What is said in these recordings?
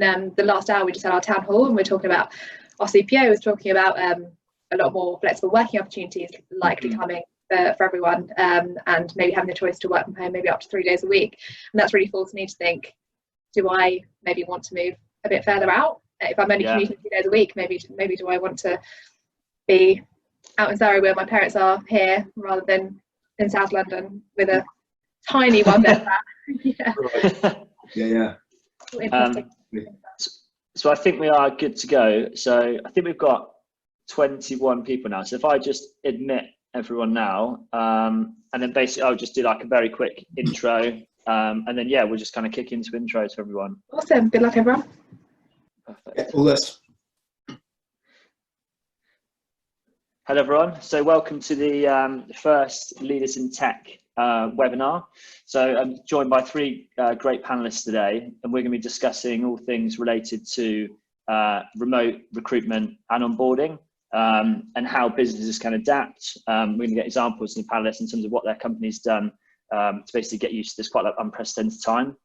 the last hour we just had our town hall, and we're talking about, our CPO was talking about a lot more flexible working opportunities likely coming for everyone, and maybe having the choice to work from home maybe up to 3 days a week. And that's really forced me to think, do I maybe want to move a bit further out? If I'm only commuting 2 days a week, maybe do I want to be out in Surrey where my parents are here, rather than in South London with a tiny one bed flat. Yeah. So I think we are good to go. So I think we've got 21 people now. So if I just admit everyone now, and then basically I'll just do like a very quick intro, and then we'll just kind of kick into intros for everyone. Awesome. Good luck, everyone. Perfect. All this. Hello everyone. So welcome to the first Leaders in Tech webinar. So I'm joined by three great panelists today, and we're going to be discussing all things related to remote recruitment and onboarding, and how businesses can adapt. We're going to get examples from the panelists in terms of what their company's done to basically get used to this quite unprecedented time.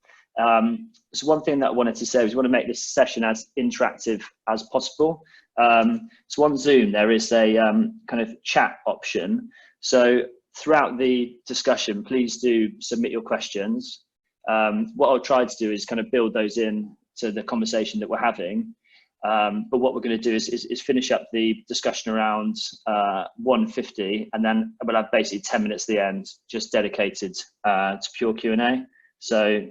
So one thing that I wanted to say is we want to make this session as interactive as possible. So on Zoom, there is a kind of chat option. So throughout the discussion, please do submit your questions. What I'll try to do is kind of build those in to the conversation that we're having. But what we're going to do is finish up the discussion around 1:50, and then we'll have basically 10 minutes at the end just dedicated to pure Q&A. So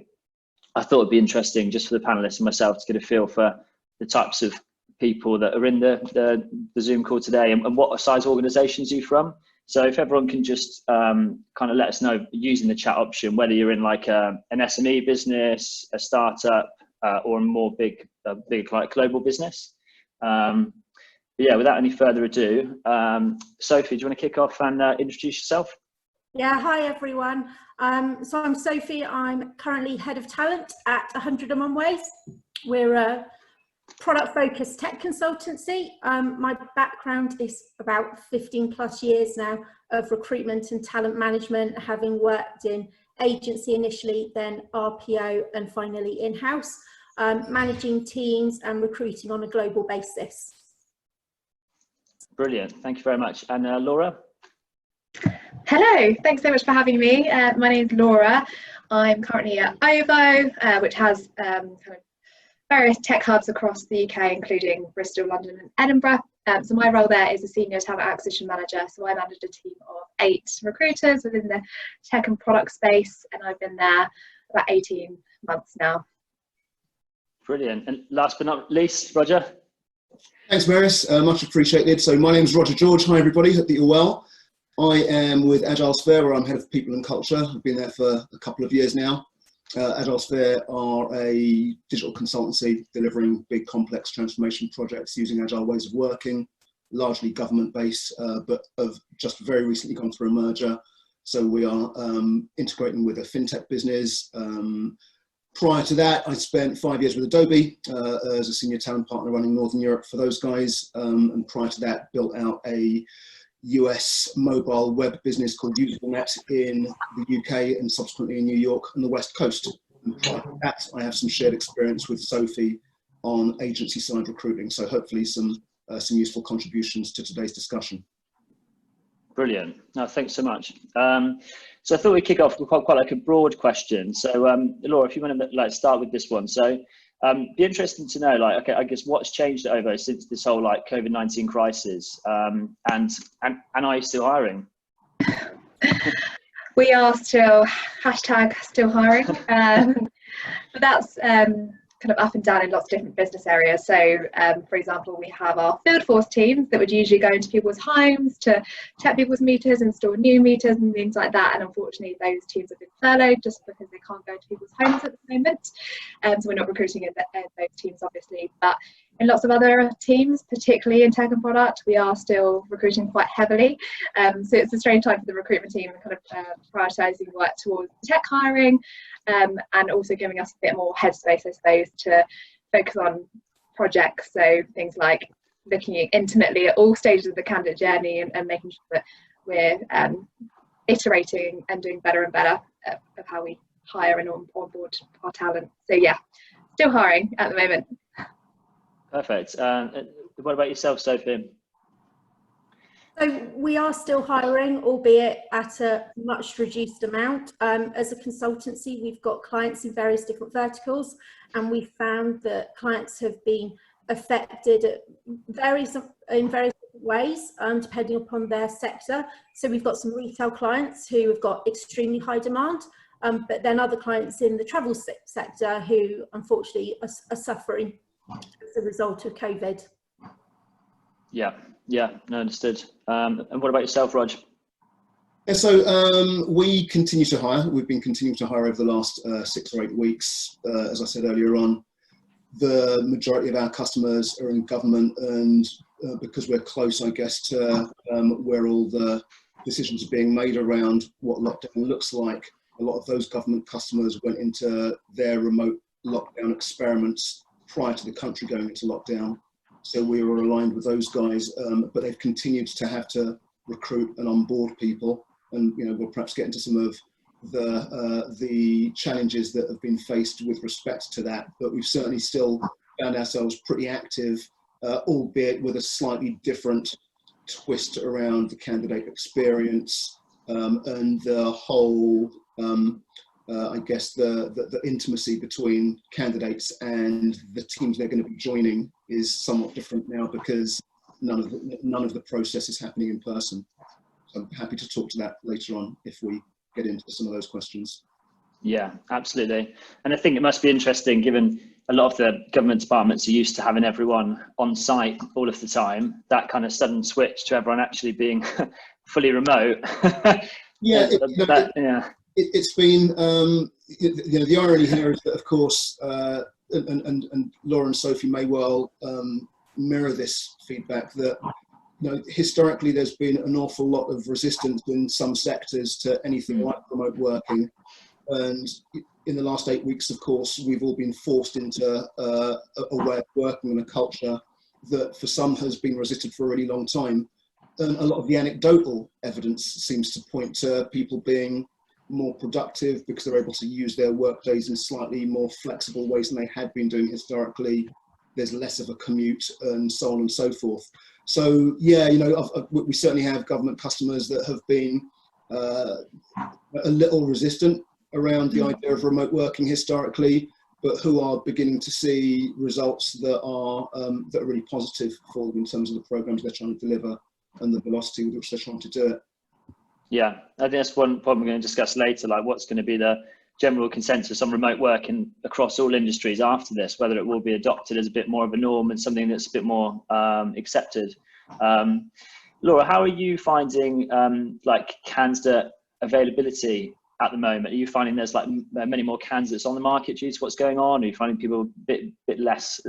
I thought it'd be interesting just for the panelists and myself to get a feel for the types of people that are in the Zoom call today, and what size organizations you're from. So if everyone can just kind of let us know using the chat option, whether you're in like an SME business, a startup, or a more big like global business. But yeah, without any further ado, Sophie, do you want to kick off and introduce yourself? Yeah, hi everyone. So I'm Sophie. I'm currently head of talent at 101 Ways. We're a product-focused tech consultancy. My background is about 15 plus years now of recruitment and talent management, having worked in agency initially, then RPO, and finally in-house, managing teams and recruiting on a global basis. Brilliant, thank you very much. And Laura? Hello, thanks so much for having me. My name's Laura. I'm currently at OVO, which has kind of various tech hubs across the UK, including Bristol, London and Edinburgh. So my role there is a senior talent acquisition manager. So I manage a team of 8 recruiters within the tech and product space, and I've been there about 18 months now. Brilliant. And last but not least, Roger? Thanks, Maris. Much appreciated. So my name is Roger George. Hi, everybody. Hope that you're well. I am with Agilesphere, where I'm head of people and culture. I've been there for a couple of years now. Agilesphere are a digital consultancy delivering big complex transformation projects using agile ways of working, largely government-based, but have just very recently gone through a merger. So we are integrating with a fintech business. Prior to that, I spent 5 years with Adobe as a senior talent partner running Northern Europe for those guys. And prior to that, built out a US mobile web business called UsableNet in the UK and subsequently in New York and the West Coast. And prior to that, I have some shared experience with Sophie on agency side recruiting. So hopefully some useful contributions to today's discussion. Brilliant. No, thanks so much. So I thought we'd kick off with quite like a broad question. So Laura, if you want to start with this one. So be interesting to know, like, okay, I guess what's changed at OVO since this whole like COVID-19 crisis, and are you still hiring? We are still #still hiring, but that's kind of up and down in lots of different business areas. So for example, we have our field force teams that would usually go into people's homes to check people's meters, install new meters and things like that, and unfortunately those teams have been furloughed just because they can't go to people's homes at the moment. So we're not recruiting in those teams obviously, but in lots of other teams, particularly in tech and product, we are still recruiting quite heavily. So it's a strange time for the recruitment team, kind of prioritising work towards tech hiring, and also giving us a bit more headspace, I suppose, to focus on projects. So things like looking intimately at all stages of the candidate journey and making sure that we're iterating and doing better and better of how we hire and onboard our talent. So yeah, Still hiring at the moment. Perfect. What about yourself, Sophie? So we are still hiring, albeit at a much reduced amount. As a consultancy, we've got clients in various different verticals, and we found that clients have been affected in various different ways, depending upon their sector. So we've got some retail clients who have got extremely high demand, but then other clients in the travel sector who unfortunately are suffering as a result of COVID. Yeah, no, understood. And what about yourself, Rog? Yeah, so we continue to hire. We've been continuing to hire over the last 6 or 8 weeks. As I said earlier on, the majority of our customers are in government, and because we're close, I guess, to where all the decisions are being made around what lockdown looks like, a lot of those government customers went into their remote lockdown experiments prior to the country going into lockdown. So we were aligned with those guys, but they've continued to have to recruit and onboard people. And we'll perhaps get into some of the challenges that have been faced with respect to that. But we've certainly still found ourselves pretty active, albeit with a slightly different twist around the candidate experience and the whole, I guess, the intimacy between candidates and the teams they're going to be joining is somewhat different now, because none of the process is happening in person. So I'm happy to talk to that later on if we get into some of those questions. Yeah, absolutely. And I think it must be interesting, given a lot of the government departments are used to having everyone on site all of the time, that kind of sudden switch to everyone actually being fully remote. Yeah, it's been, the irony here is that, of course, and Laura and Sophie may well mirror this feedback, that historically there's been an awful lot of resistance in some sectors to anything like remote working, and in the last 8 weeks, of course, we've all been forced into a way of working and a culture that for some has been resisted for a really long time. And a lot of the anecdotal evidence seems to point to people being more productive because they're able to use their work days in slightly more flexible ways than they had been doing historically. There's less of a commute and so on and so forth. So yeah, we certainly have government customers that have been a little resistant around the idea of remote working historically, but who are beginning to see results that are really positive for them in terms of the programs they're trying to deliver and the velocity with which they're trying to do it. Yeah, I think that's one point we're going to discuss later, like what's going to be the general consensus on remote working across all industries after this, whether it will be adopted as a bit more of a norm and something that's a bit more accepted. Laura, how are you finding like candidate availability at the moment? Are you finding there's like many more candidates on the market due to what's going on? Are you finding people a bit less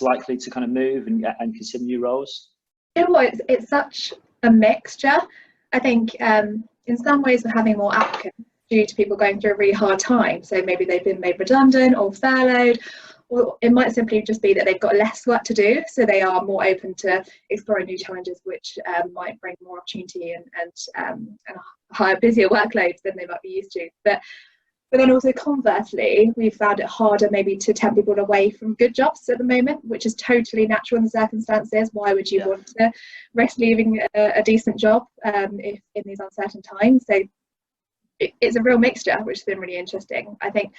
likely to kind of move and consider new roles? It's such a mixture. I think in some ways we're having more applicants due to people going through a really hard time. So maybe they've been made redundant or furloughed, or it might simply just be that they've got less work to do. So they are more open to exploring new challenges, which might bring more opportunity and higher, busier workloads than they might be used to. But then also conversely, we've found it harder maybe to tempt people away from good jobs at the moment, which is totally natural in the circumstances. Why would you want to risk leaving a decent job if in these uncertain times? So it's a real mixture, which has been really interesting. I think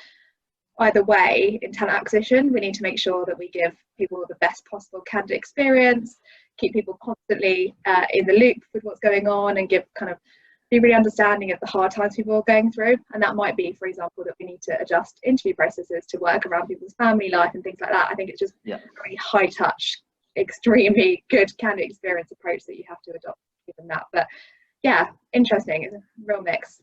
either way, in talent acquisition, we need to make sure that we give people the best possible candidate experience, keep people constantly in the loop with what's going on, and be really understanding of the hard times people are going through. And that might be, for example, that we need to adjust interview processes to work around people's family life and things like that. I think it's just a really high touch, extremely good candidate experience approach that you have to adopt given that. But yeah, interesting. It's a real mix.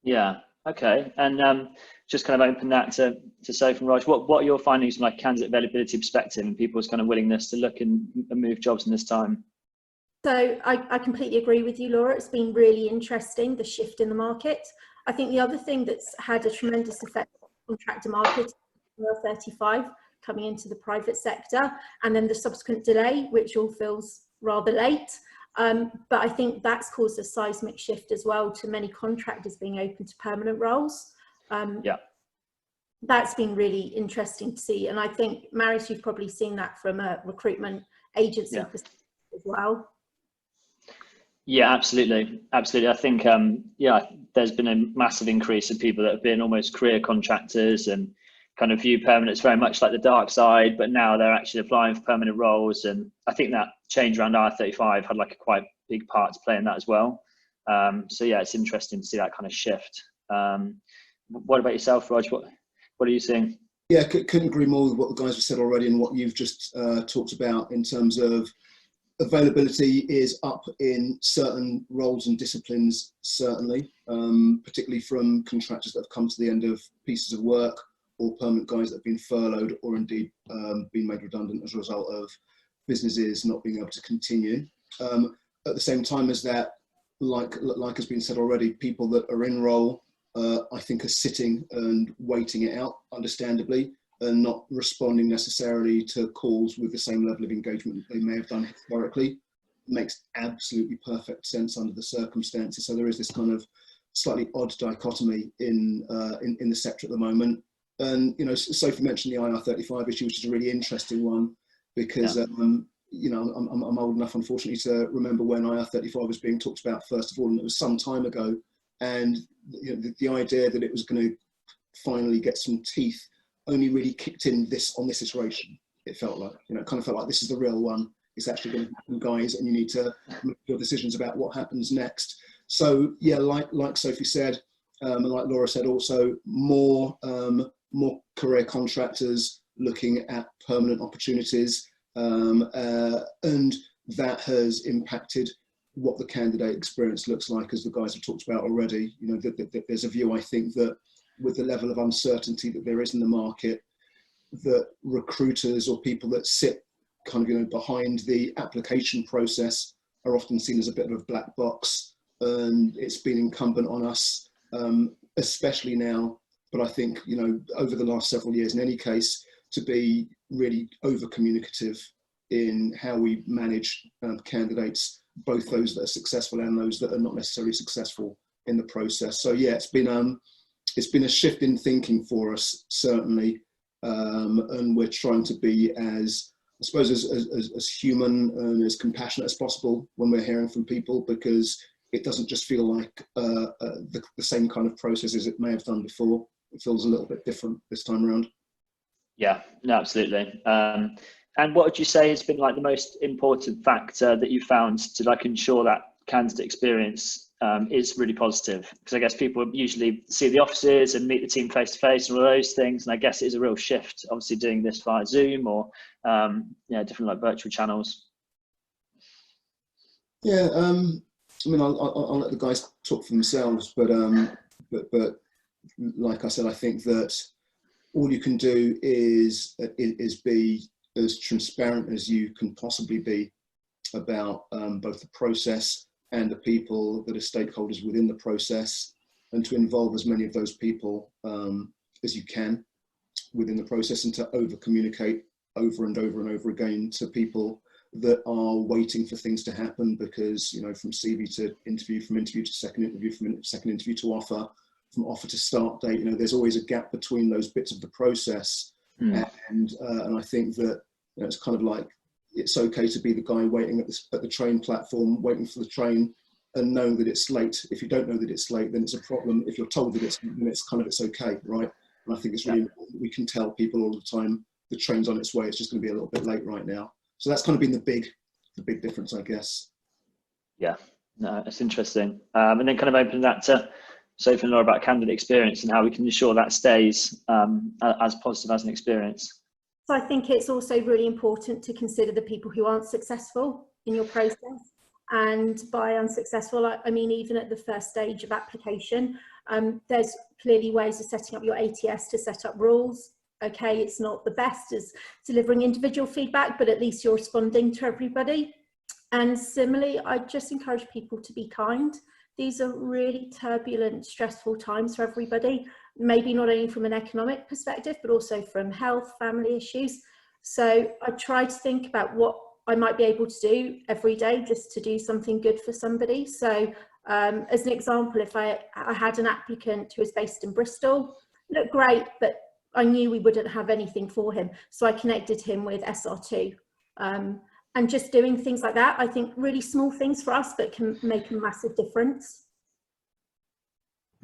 Yeah. Okay. And just kind of open that to Sophie and Raj. What are your findings from like candidate availability perspective and people's kind of willingness to look and move jobs in this time? So I completely agree with you, Laura. It's been really interesting, the shift in the market. I think the other thing that's had a tremendous effect on the contractor market, 35 coming into the private sector, and then the subsequent delay, which all feels rather late. But I think that's caused a seismic shift as well to many contractors being open to permanent roles. that's been really interesting to see. And I think, Marius, you've probably seen that from a recruitment agency perspective as well. Yeah, absolutely. Absolutely. I think, there's been a massive increase of people that have been almost career contractors and kind of view permanence very much like the dark side, but now they're actually applying for permanent roles. And I think that change around IR35 had like a quite big part to play in that as well. So yeah, it's interesting to see that kind of shift. What about yourself, Rog? What are you seeing? Yeah, couldn't agree more with what the guys have said already and what you've just talked about in terms of availability is up in certain roles and disciplines, certainly, particularly from contractors that have come to the end of pieces of work, or permanent guys that have been furloughed or indeed been made redundant as a result of businesses not being able to continue. At the same time as that, like has been said already, people that are in role, I think, are sitting and waiting it out, understandably, and not responding necessarily to calls with the same level of engagement that they may have done historically. Makes absolutely perfect sense under the circumstances. So there is this kind of slightly odd dichotomy in the sector at the moment. And, you know, Sophie mentioned the IR35 issue, which is a really interesting one, because, you know, I'm old enough, unfortunately, to remember when IR35 was being talked about, first of all, and it was some time ago. And you know, the idea that it was going to finally get some teeth only really kicked in on this iteration. It felt like, you know, it kind of felt like this is the real one. It's actually going to happen, guys, and you need to make your decisions about what happens next. So yeah, like Sophie said, and like Laura said, also more career contractors looking at permanent opportunities, and that has impacted what the candidate experience looks like, as the guys have talked about already. You know, that there's a view, I think, that with the level of uncertainty that there is in the market, that recruiters or people that sit kind of, you know, behind the application process are often seen as a bit of a black box, and it's been incumbent on us, especially now, but I think, you know, over the last several years in any case, to be really over communicative in how we manage candidates, both those that are successful and those that are not necessarily successful in the process. So yeah, it's been a shift in thinking for us, certainly, and we're trying to be as, I suppose, as human and as compassionate as possible when we're hearing from people, because it doesn't just feel like the same kind of process as it may have done before. It feels a little bit different this time around. Yeah, no, absolutely. And what would you say has been like the most important factor that you found to like ensure that candidate experience is really positive? Because I guess people usually see the offices and meet the team face to face and all those things, and I guess it is a real shift, obviously, doing this via Zoom or different like virtual channels. Yeah, I mean, I'll let the guys talk for themselves, but like I said, I think that all you can do is be as transparent as you can possibly be about both the process and the people that are stakeholders within the process, and to involve as many of those people as you can within the process, and to over communicate over and over and over again to people that are waiting for things to happen, because, you know, from CV to interview, from interview to second interview, from second interview to offer, from offer to start date, you know, there's always a gap between those bits of the process. And I think that, you know, it's kind of like, it's okay to be the guy waiting at the train platform, waiting for the train, and know that it's late. If you don't know that it's late, then it's a problem. If you're told that it's okay, right? And I think it's really important that we can tell people all the time, the train's on its way, it's just going to be a little bit late right now. So that's kind of been the big difference, I guess. Yeah, no, it's interesting. And then kind of opening that to Sophie and Laura about candidate experience and how we can ensure that stays as positive as an experience. So I think it's also really important to consider the people who aren't successful in your process. And by unsuccessful, I mean even at the first stage of application, there's clearly ways of setting up your ATS to set up rules. Okay, it's not the best as delivering individual feedback, but at least you're responding to everybody. And similarly, I just encourage people to be kind. These are really turbulent, stressful times for everybody, maybe not only from an economic perspective, but also from health, family issues. So I try to think about what I might be able to do every day just to do something good for somebody. So as an example, if I had an applicant who was based in Bristol, looked great, but I knew we wouldn't have anything for him. So I connected him with SR2. And just doing things like that, I think really small things for us, but can make a massive difference.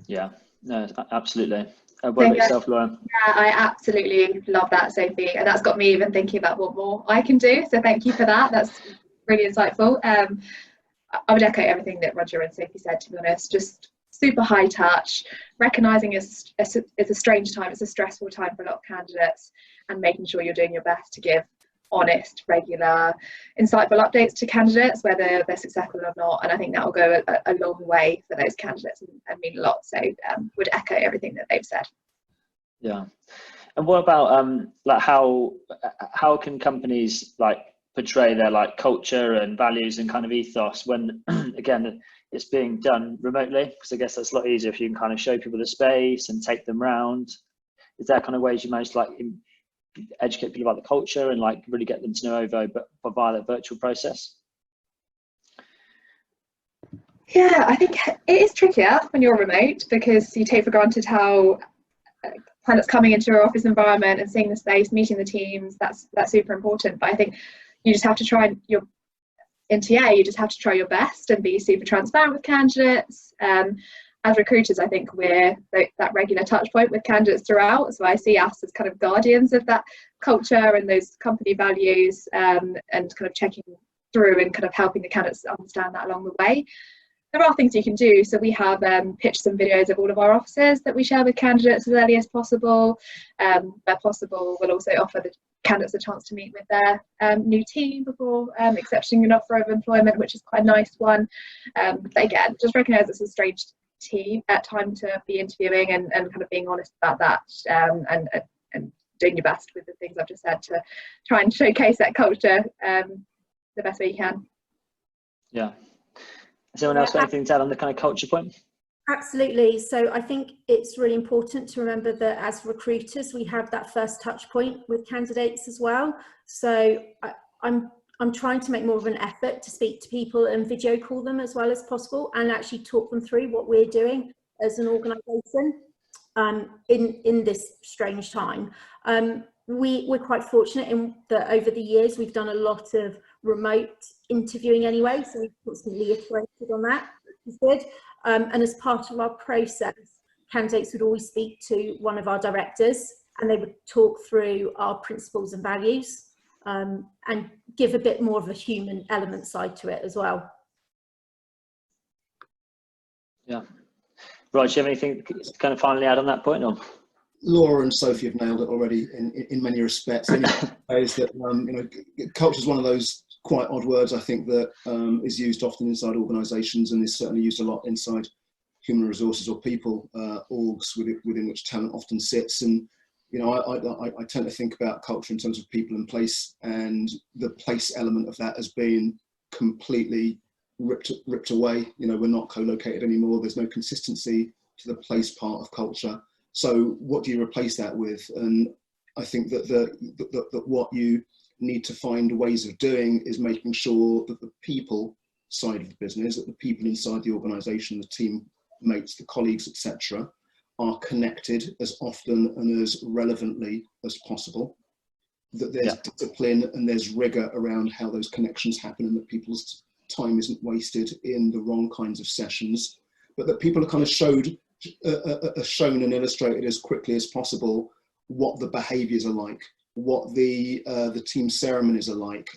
Yeah, no, absolutely. What about yourself, Lauren? Yeah, I absolutely love that, Sophie. And that's got me even thinking about what more I can do. So thank you for that. That's really insightful. I would echo everything that Roger and Sophie said, to be honest. Just super high touch, recognising it's a strange time, it's a stressful time for a lot of candidates, and making sure you're doing your best to give honest, regular, insightful updates to candidates, whether they're successful or not. And I think that will go a long way for those candidates and mean a lot. So would echo everything that they've said. Yeah. And what about like how can companies like portray their like culture and values and kind of ethos when again it's being done remotely? Because I guess that's a lot easier if you can kind of show people the space and take them round. Is there kind of ways you manage to like educate people about the culture and like really get them to know OVO but via that virtual process? Yeah, I think it is trickier when you're remote, because you take for granted how pilots coming into your office environment and seeing the space, meeting the teams, that's super important. But I think you just have to try in TA, you just have to try your best and be super transparent with candidates. As recruiters, I think we're that regular touch point with candidates throughout. So I see us as kind of guardians of that culture and those company values, and kind of checking through and kind of helping the candidates understand that along the way. There are things you can do. So we have pitched some videos of all of our offices that we share with candidates as early as possible. Where possible, we'll also offer the candidates a chance to meet with their new team before accepting an offer of employment, which is quite a nice one. But again, just recognise it's a strange time to be interviewing, and kind of being honest about that, and doing your best with the things I've just said to try and showcase that culture the best way you can. Yeah. Has anyone else got anything to add on the kind of culture point? Absolutely. So I think it's really important to remember that as recruiters, we have that first touch point with candidates as well. So I'm trying to make more of an effort to speak to people and video call them as well as possible, and actually talk them through what we're doing as an organisation in this strange time. We're quite fortunate in that over the years we've done a lot of remote interviewing anyway, so we've constantly iterated on that, which is good. And as part of our process, candidates would always speak to one of our directors, and they would talk through our principles and values, and give a bit more of a human element side to it as well. Yeah. Right, do you have anything to kind of finally add on that point? Or? Laura and Sophie have nailed it already in many respects. Is that you know, culture is one of those quite odd words, I think, that is used often inside organisations, and is certainly used a lot inside human resources or people orgs within which talent often sits. And you know, I tend to think about culture in terms of people and place, and the place element of that has been completely ripped away. You know, we're not co-located anymore. There's no consistency to the place part of culture. So what do you replace that with? And I think that that what you need to find ways of doing is making sure that the people side of the business, that the people inside the organisation, the teammates, the colleagues, etc., are connected as often and as relevantly as possible. That there's discipline and there's rigour around how those connections happen, and that people's time isn't wasted in the wrong kinds of sessions, but that people are kind of shown and illustrated as quickly as possible what the behaviours are like, what the team ceremonies are like,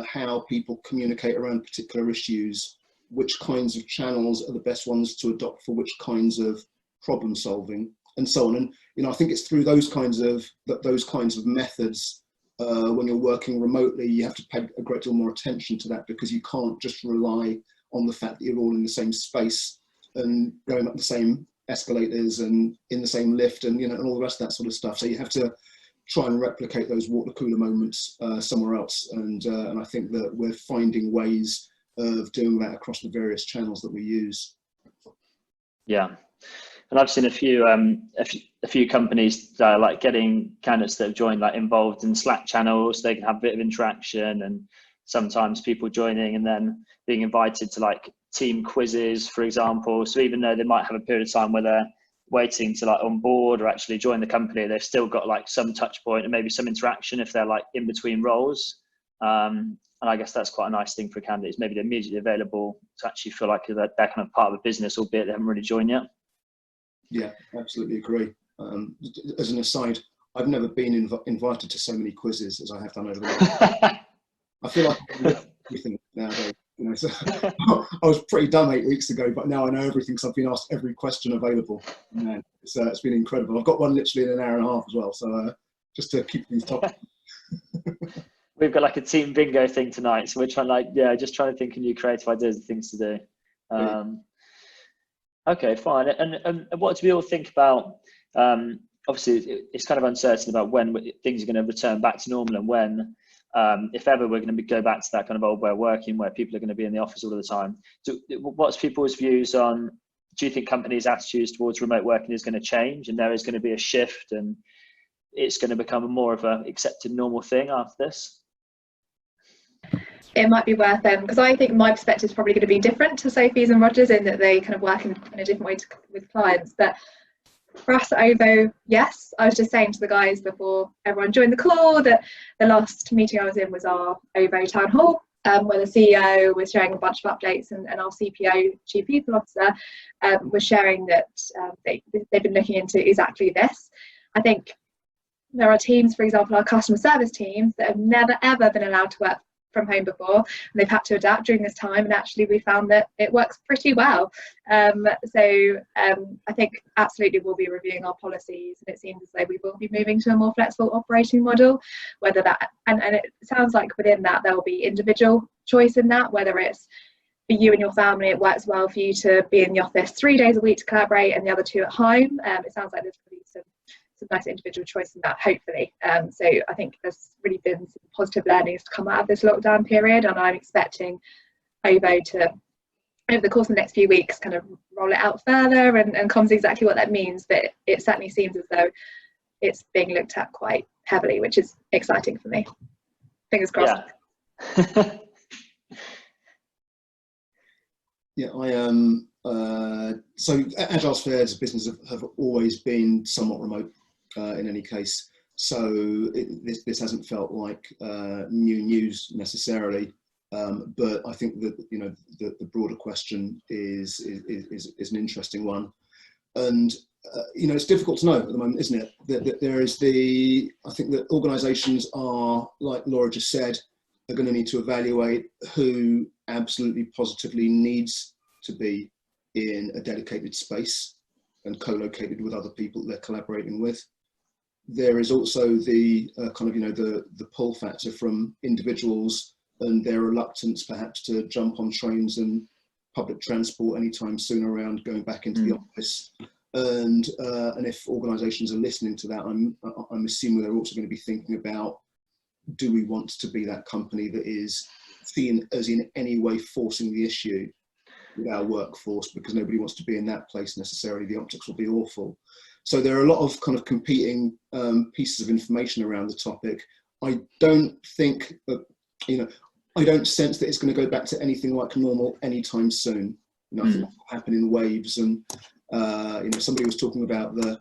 how people communicate around particular issues, which kinds of channels are the best ones to adopt for which kinds of problem solving, and so on. And you know, I think it's through those kinds of methods. When you're working remotely, you have to pay a great deal more attention to that, because you can't just rely on the fact that you're all in the same space and going up the same escalators and in the same lift, and you know, and all the rest of that sort of stuff. So you have to try and replicate those water cooler moments somewhere else, and I think that we're finding ways of doing that across the various channels that we use. Yeah, and I've seen a few companies like getting candidates that have joined like involved in Slack channels. They can have a bit of interaction, and sometimes people joining and then being invited to like team quizzes, for example. So even though they might have a period of time where waiting to like onboard or actually join the company, they've still got like some touch point and maybe some interaction if they're like in between roles. And I guess that's quite a nice thing for candidates. Maybe they're immediately available to actually feel like they're kind of part of a business, albeit they haven't really joined yet. Yeah, absolutely agree. As an aside, I've never been invited to so many quizzes as I have done over the last. I feel like I know everything nowadays. You know, so I was pretty dumb 8 weeks ago, but now I know everything because I've been asked every question available. Man, it's been incredible. I've got one literally in an hour and a half as well. So just to keep things top. We've got like a team bingo thing tonight, so we're trying just trying to think of new creative ideas and things to do. Okay, fine. And what do we all think about? Obviously, it's kind of uncertain about when things are going to return back to normal and when, if ever, we're going to go back to that kind of old way of working where people are going to be in the office all the time. So, what's people's views on? Do you think companies' attitudes towards remote working is going to change, and there is going to be a shift, and it's going to become more of a accepted normal thing after this? It might be worth them, because I think my perspective is probably going to be different to Sophie's and Roger's in that they kind of work in a different way with clients. But for us at OVO, yes, I was just saying to the guys before everyone joined the call that the last meeting I was in was our OVO town hall, where the CEO was sharing a bunch of updates, and our CPO, Chief People Officer, was sharing that they've been looking into exactly this. I think there are teams, for example, our customer service teams, that have never ever been allowed to work from home before, and they've had to adapt during this time, and actually we found that it works pretty well. So I think absolutely we'll be reviewing our policies, and it seems as though we will be moving to a more flexible operating model, whether that and it sounds like within that there will be individual choice in that, whether it's for you and your family it works well for you to be in the office 3 days a week to collaborate and the other 2 at home. It sounds like there's going to be some nice individual choice in that, hopefully. So I think there's really been some positive learnings to come out of this lockdown period, and I'm expecting OVO to, over the course of the next few weeks, kind of roll it out further and come to exactly what that means. But it certainly seems as though it's being looked at quite heavily, which is exciting for me. Fingers crossed. Yeah, so Agilesphere as a business have always been somewhat remote in any case. So this hasn't felt like new news necessarily, but I think that the broader question is an interesting one, and it's difficult to know at the moment, isn't it? That there is I think that organisations are, like Laura just said, are going to need to evaluate who absolutely positively needs to be in a dedicated space and co-located with other people they're collaborating with. There is also the the pull factor from individuals and their reluctance perhaps to jump on trains and public transport anytime soon around going back into the office. And if organisations are listening to that, I'm assuming they're also going to be thinking about, do we want to be that company that is seen as in any way forcing the issue with our workforce, because nobody wants to be in that place necessarily. The optics will be awful. So there are a lot of kind of competing pieces of information around the topic. I don't think that, I don't sense that it's going to go back to anything like normal anytime soon. I think that will happen in waves. And somebody was talking about the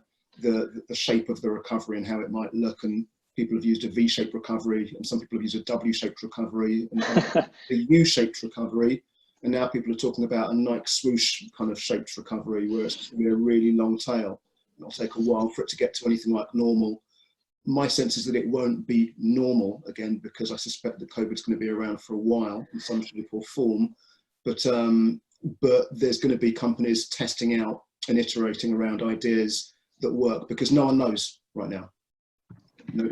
shape of the recovery and how it might look, and people have used a V-shaped recovery, and some people have used a W-shaped recovery, and a U-shaped recovery. And now people are talking about a Nike swoosh kind of shaped recovery, where it's going to be a really long tail. It'll take a while for it to get to anything like normal. My sense is that it won't be normal again, because I suspect that COVID's going to be around for a while in some shape or form. But there's going to be companies testing out and iterating around ideas that work, because no one knows right now.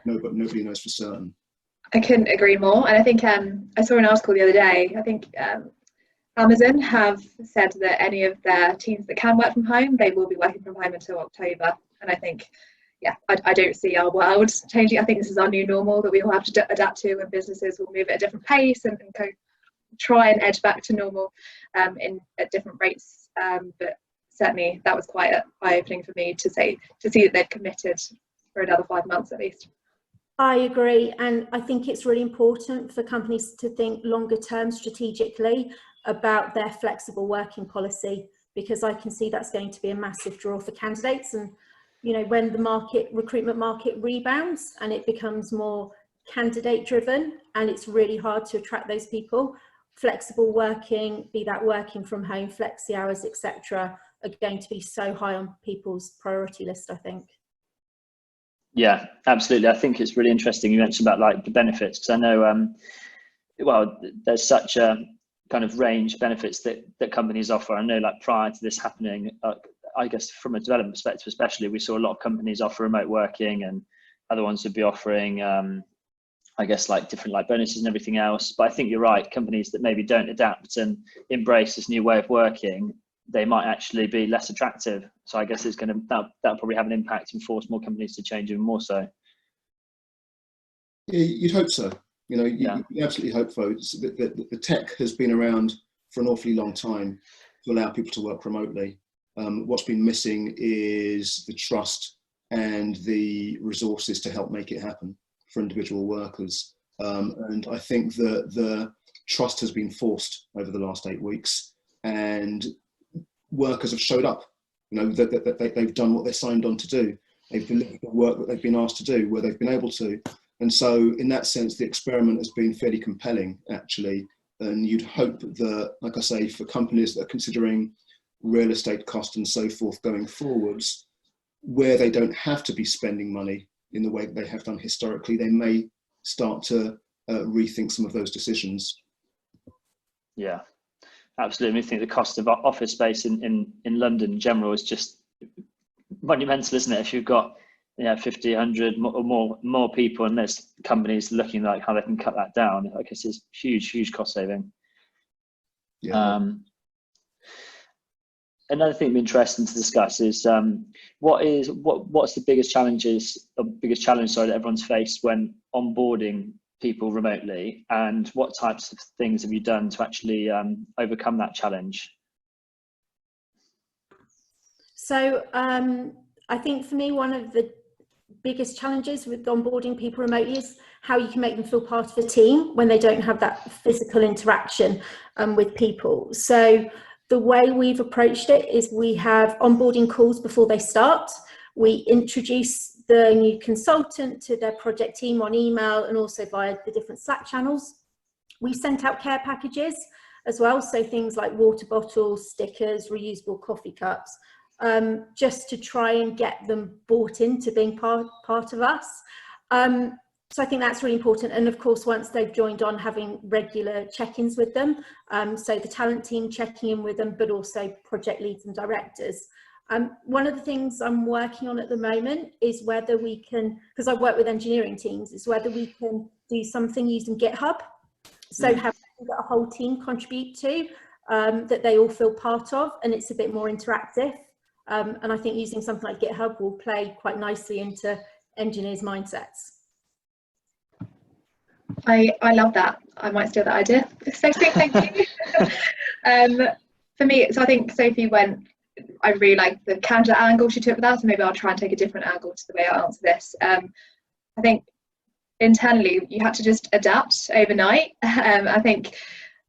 Nobody knows for certain. I couldn't agree more. And I think I saw an article the other day. I think Amazon have said that any of their teams that can work from home, they will be working from home until October. And I think, I don't see our world changing. I think this is our new normal that we will have to adapt to, and businesses will move at a different pace and try and edge back to normal at different rates. But certainly that was quite eye-opening for me to see that they've committed for another 5 months at least. I agree, and I think it's really important for companies to think longer term strategically about their flexible working policy. because I can see that's going to be a massive draw for candidates. And, you know, when the recruitment market rebounds and it becomes more candidate driven and it's really hard to attract those people, flexible working, be that working from home, flexi hours, etc., are going to be so high on people's priority list, I think. Yeah, absolutely. I think it's really interesting you mentioned about like the benefits, because I know well, there's such a kind of range of benefits that companies offer. I know, like, prior to this happening, I guess from a development perspective especially, we saw a lot of companies offer remote working, and other ones would be offering I guess like different like bonuses and everything else. But I think you're right, companies that maybe don't adapt and embrace this new way of working, they might actually be less attractive. So I guess it's going to, that'll probably have an impact and force more companies to change even more so. Yeah, you'd hope so. You know, Yeah. you absolutely hope so. The tech has been around for an awfully long time to allow people to work remotely. What's been missing is the trust and the resources to help make it happen for individual workers. And I think that the trust has been forced over the last 8 weeks, and workers have showed up. You know, that they've done what they signed on to do. They've delivered the work that they've been asked to do where they've been able to. And so in that sense, the experiment has been fairly compelling, actually. And you'd hope that, like I say, for companies that are considering real estate cost and so forth going forwards, where they don't have to be spending money in the way that they have done historically, they may start to rethink some of those decisions. Yeah, absolutely. I think the cost of office space in London in general is just monumental, isn't it? If you've got 50, 100 or more people, and there's companies looking like how they can cut that down, I guess it's huge cost saving. Yeah. Another thing interesting to discuss is what's the biggest challenge that everyone's faced when onboarding people remotely, and what types of things have you done to actually overcome that challenge? So I think for me, one of the biggest challenges with onboarding people remotely is how you can make them feel part of a team when they don't have that physical interaction with people. So the way we've approached it is we have onboarding calls before they start. We introduce the new consultant to their project team on email and also via the different Slack channels. We sent out care packages as well, so things like water bottles, stickers, reusable coffee cups, just to try and get them bought into being part of us. So I think that's really important. And of course, once they've joined on, having regular check-ins with them. So the talent team checking in with them, but also project leads and directors. One of the things I'm working on at the moment is whether we can, because I work with engineering teams, is whether we can do something using GitHub. So have a whole team contribute to, that they all feel part of, and it's a bit more interactive. And I think using something like GitHub will play quite nicely into engineers' mindsets. I love that. I might steal that idea. Sophie, thank you. For me, so I think Sophie I really like the candidate angle she took with that, so maybe I'll try and take a different angle to the way I answer this. I think internally you had to just adapt overnight. I think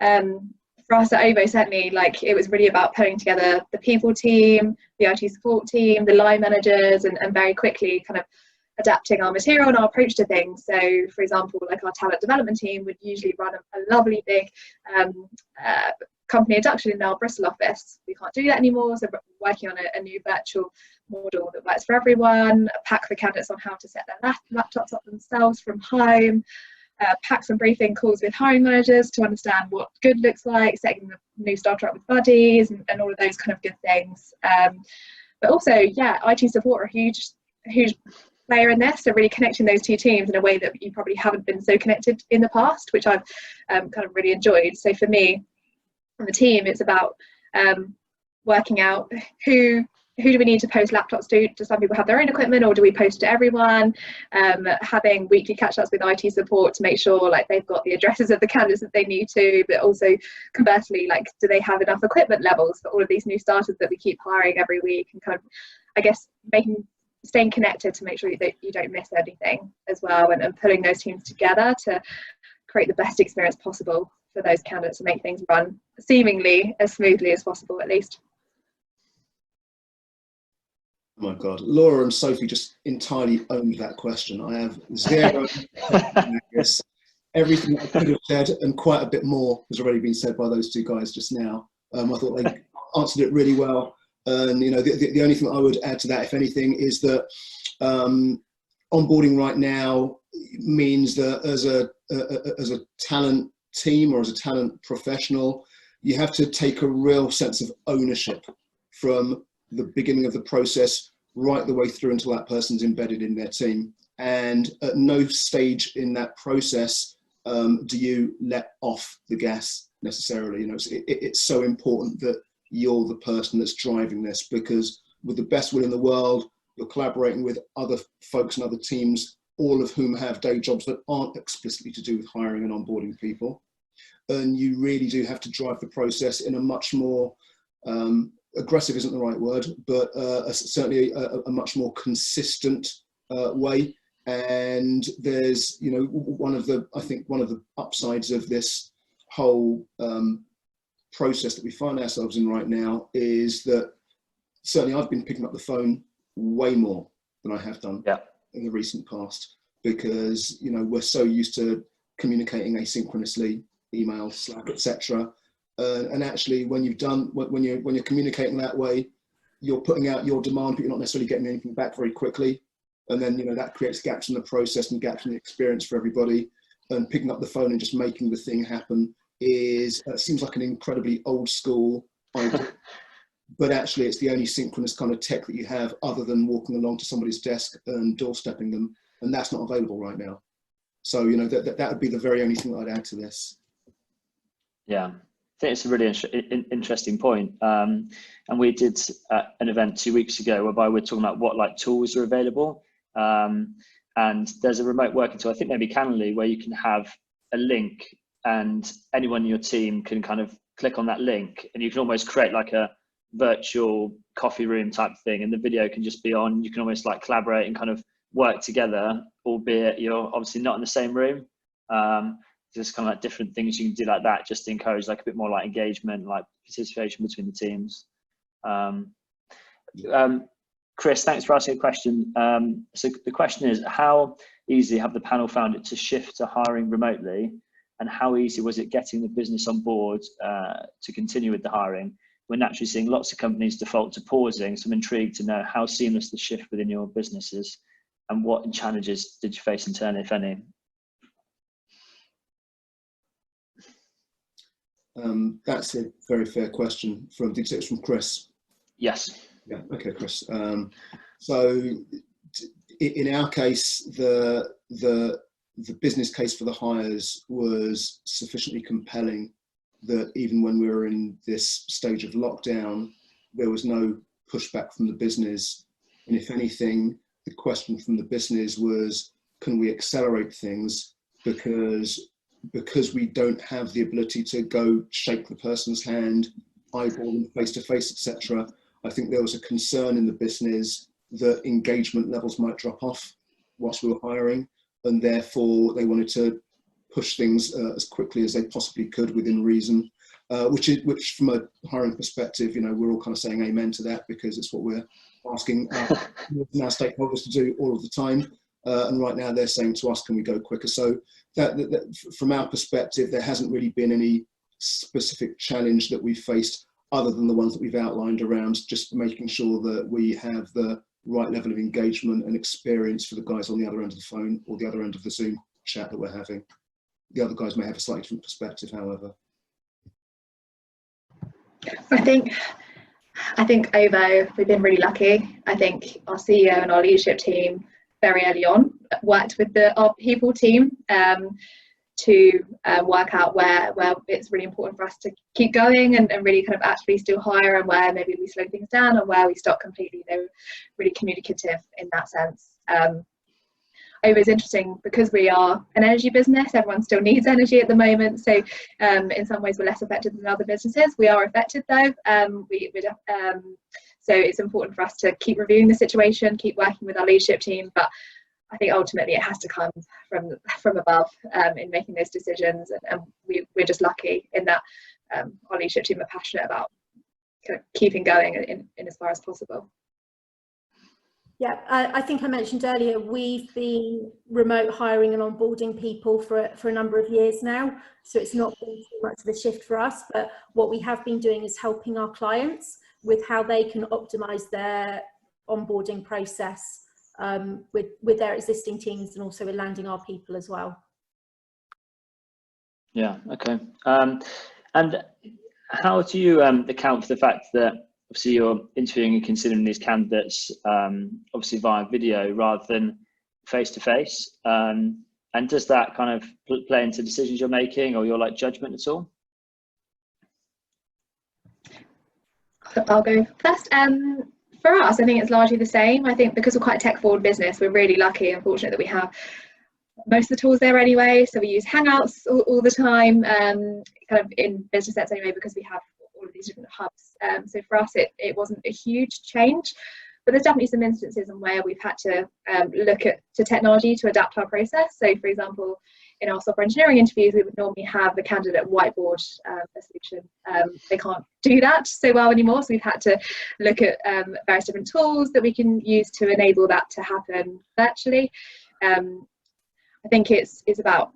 for us at OVO, certainly, like, it was really about putting together the people team, the IT support team, the line managers, and very quickly kind of adapting our material and our approach to things. So for example, like our talent development team would usually run a lovely big company induction in our Bristol office. We can't do that anymore, so we're working on a new virtual model that works for everyone, pack the candidates on how to set their laptops up themselves from home, pack some briefing calls with hiring managers to understand what good looks like, setting the new starter up with buddies, and all of those kind of good things. But also, yeah, IT support are a huge player in this, so really connecting those two teams in a way that you probably haven't been so connected in the past, which I've kind of really enjoyed. So for me and the team, it's about working out who do we need to post laptops to? Do some people have their own equipment, or do we post to everyone? Having weekly catch-ups with IT support to make sure, like, they've got the addresses of the candidates that they need to, but also conversely, like, do they have enough equipment levels for all of these new starters that we keep hiring every week, and kind of, I guess, staying connected to make sure that you don't miss anything as well, and putting those teams together to create the best experience possible for those candidates and make things run seemingly as smoothly as possible, at least. Oh my God, Laura and Sophie just entirely owned that question. I have zero. Everything I could have said and quite a bit more has already been said by those two guys just now. I thought they answered it really well. And, you know, the only thing I would add to that, if anything, is that onboarding right now means that as a talent team or as a talent professional, you have to take a real sense of ownership from the beginning of the process right the way through until that person's embedded in their team. And at no stage in that process do you let off the gas necessarily. You know, it's so important that you're the person that's driving this, because with the best will in the world, you're collaborating with other folks and other teams, all of whom have day jobs that aren't explicitly to do with hiring and onboarding people. And you really do have to drive the process in a much more, aggressive isn't the right word, but certainly a much more consistent way. And there's, you know, I think one of the upsides of this whole process that we find ourselves in right now is that certainly I've been picking up the phone way more than I have done in the recent past, because, you know, we're so used to communicating asynchronously, email, Slack, etc. And actually, when you're communicating that way, you're putting out your demand, but you're not necessarily getting anything back very quickly. And then, you know, that creates gaps in the process and gaps in the experience for everybody. And picking up the phone and just making the thing happen seems like an incredibly old school idea. But actually, it's the only synchronous kind of tech that you have, other than walking along to somebody's desk and doorstepping them, and that's not available right now. So, you know, that would be the very only thing I'd add to this. Yeah, I think it's a really interesting point. And we did an event 2 weeks ago whereby we're talking about what like tools are available. And there's a remote working tool, I think maybe Calendly, where you can have a link and anyone in your team can kind of click on that link, and you can almost create like a virtual coffee room type thing, and the video can just be on. You can almost like collaborate and kind of work together, albeit you're obviously not in the same room. Just kind of like different things you can do like that, just to encourage like a bit more like engagement, like participation between the teams. Chris, thanks for asking a question. So the question is, how easy have the panel found it to shift to hiring remotely, and how easy was it getting the business on board to continue with the hiring? We're naturally seeing lots of companies default to pausing, so I'm intrigued to know how seamless the shift within your businesses, and what challenges did you face internally, if any? That's a very fair question from Chris. Yes. Yeah. Okay, Chris. So in our case, the business case for the hires was sufficiently compelling that even when we were in this stage of lockdown, there was no pushback from the business. And if anything, the question from the business was, can we accelerate things? Because we don't have the ability to go shake the person's hand, eyeball them face to face, etc. I think there was a concern in the business that engagement levels might drop off whilst we were hiring, and therefore they wanted to push things as quickly as they possibly could within reason, which from a hiring perspective, you know, we're all kind of saying amen to that, because it's what we're asking our stakeholders to do all of the time. And right now they're saying to us, can we go quicker? So that from our perspective, there hasn't really been any specific challenge that we've faced, other than the ones that we've outlined around just making sure that we have the right level of engagement and experience for the guys on the other end of the phone or the other end of the Zoom chat that we're having. The other guys may have a slightly different perspective, however. I think Ovo, we've been really lucky. I think our CEO and our leadership team very early on worked with our people team to work out where it's really important for us to keep going and really kind of actually still hire, and where maybe we slow things down and where we stop completely. They were really communicative in that sense. Ovo is interesting because we are an energy business. Everyone still needs energy at the moment, so in some ways we're less affected than other businesses. We are affected though. So it's important for us to keep reviewing the situation, keep working with our leadership team, but I think ultimately it has to come from above in making those decisions, and we're just lucky in that our leadership team are passionate about kind of keeping going in as far as possible. Yeah, I think I mentioned earlier, we've been remote hiring and onboarding people for a number of years now, so it's not been too much of a shift for us, but what we have been doing is helping our clients with how they can optimize their onboarding process with their existing teams, and also with landing our people as well. Yeah, okay. And how do you account for the fact that obviously you're interviewing and considering these candidates obviously via video rather than face-to-face? And does that kind of play into decisions you're making or your like judgment at all? I'll go first. For us, I think it's largely the same. I think because we're quite a tech-forward business, we're really lucky and fortunate that we have most of the tools there anyway. So we use Hangouts all the time, kind of in business sets anyway, because we have all of these different hubs. So for us, it wasn't a huge change, but there's definitely some instances in where we've had to look to technology to adapt our process. So for example, in our software engineering interviews, we would normally have the candidate whiteboard a solution. They can't do that so well anymore, so we've had to look at various different tools that we can use to enable that to happen virtually. I think it's about,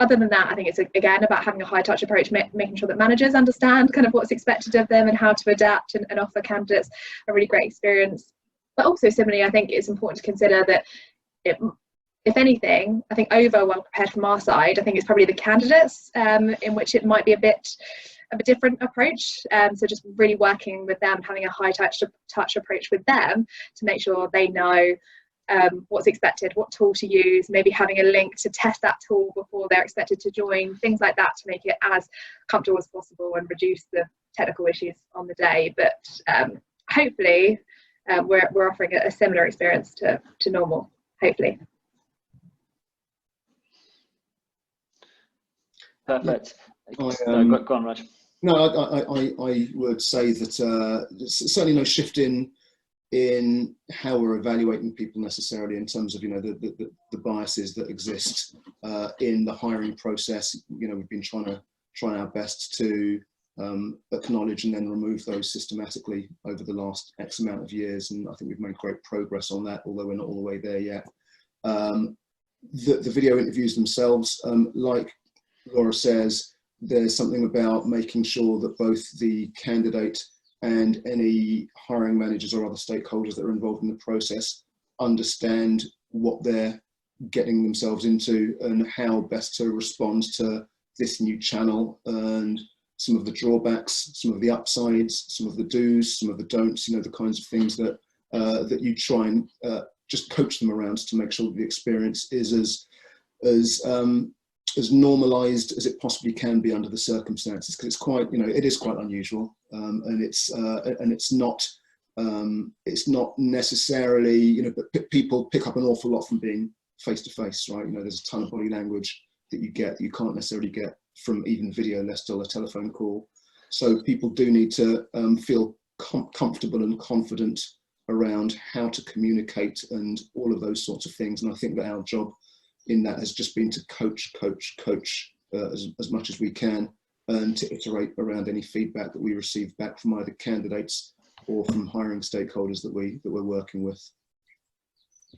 other than that, I think it's again about having a high touch approach, making sure that managers understand kind of what's expected of them and how to adapt and offer candidates a really great experience. But also similarly, I think it's important to consider that if anything, I think over well prepared from our side, I think it's probably the candidates in which it might be a bit of a different approach. So just really working with them, having a high touch approach with them to make sure they know what's expected, what tool to use, maybe having a link to test that tool before they're expected to join, things like that to make it as comfortable as possible and reduce the technical issues on the day. But hopefully we're offering a similar experience to normal, hopefully. Perfect. Go on, Raj. No, I would say that there's certainly no shift in how we're evaluating people necessarily, in terms of, you know, the biases that exist in the hiring process. You know, we've been trying our best to acknowledge and then remove those systematically over the last X amount of years, and I think we've made great progress on that, although we're not all the way there yet. The video interviews themselves, like Laura says, there's something about making sure that both the candidate and any hiring managers or other stakeholders that are involved in the process understand what they're getting themselves into and how best to respond to this new channel, and some of the drawbacks, some of the upsides, some of the do's, some of the don'ts, you know, the kinds of things that that you try and just coach them around to make sure that the experience is as normalized as it possibly can be under the circumstances, because it's quite, you know, it is quite unusual, and it's not necessarily, you know, but people pick up an awful lot from being face to face, right? You know, there's a ton of body language that you get that you can't necessarily get from even video, less still a telephone call. So people do need to feel comfortable and confident around how to communicate and all of those sorts of things. And I think that our job in that has just been to coach as much as we can, and to iterate around any feedback that we receive back from either candidates or from hiring stakeholders that we're working with.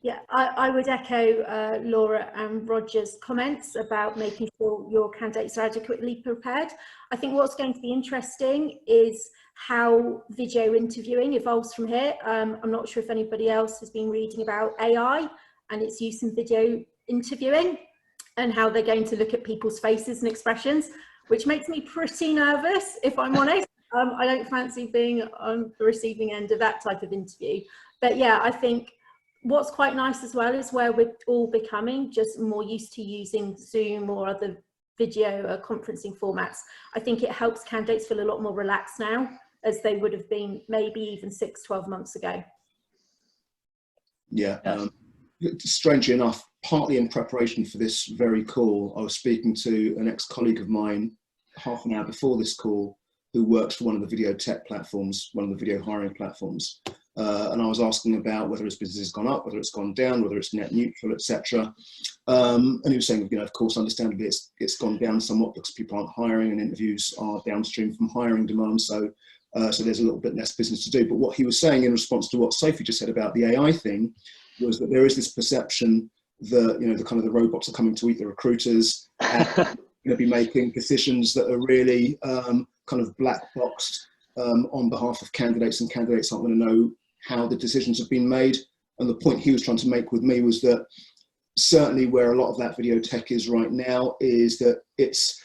Yeah, I would echo Laura and Roger's comments about making sure your candidates are adequately prepared. I think what's going to be interesting is how video interviewing evolves from here. I'm not sure if anybody else has been reading about AI and its use in video interviewing, and how they're going to look at people's faces and expressions, which makes me pretty nervous, if I'm honest. I don't fancy being on the receiving end of that type of interview. But yeah, I think what's quite nice as well is where we're all becoming just more used to using Zoom or other video conferencing formats. I think it helps candidates feel a lot more relaxed now, as they would have been maybe even 6-12 months ago. Yeah, strangely enough, partly in preparation for this very call, I was speaking to an ex-colleague of mine half an hour before this call, who works for one of the video tech platforms, one of the video hiring platforms. And I was asking about whether his business has gone up, whether it's gone down, whether it's net neutral, etc. And he was saying, you know, of course, understandably, it's gone down somewhat because people aren't hiring and interviews are downstream from hiring demand. So So there's a little bit less business to do. But what he was saying in response to what Sophie just said about the AI thing was that there is this perception that, you know, the kind of the robots are coming to eat the recruiters and going to be making decisions that are really kind of black boxed on behalf of candidates, and candidates aren't going to know how the decisions have been made. And the point he was trying to make with me was that certainly where a lot of that video tech is right now is that it's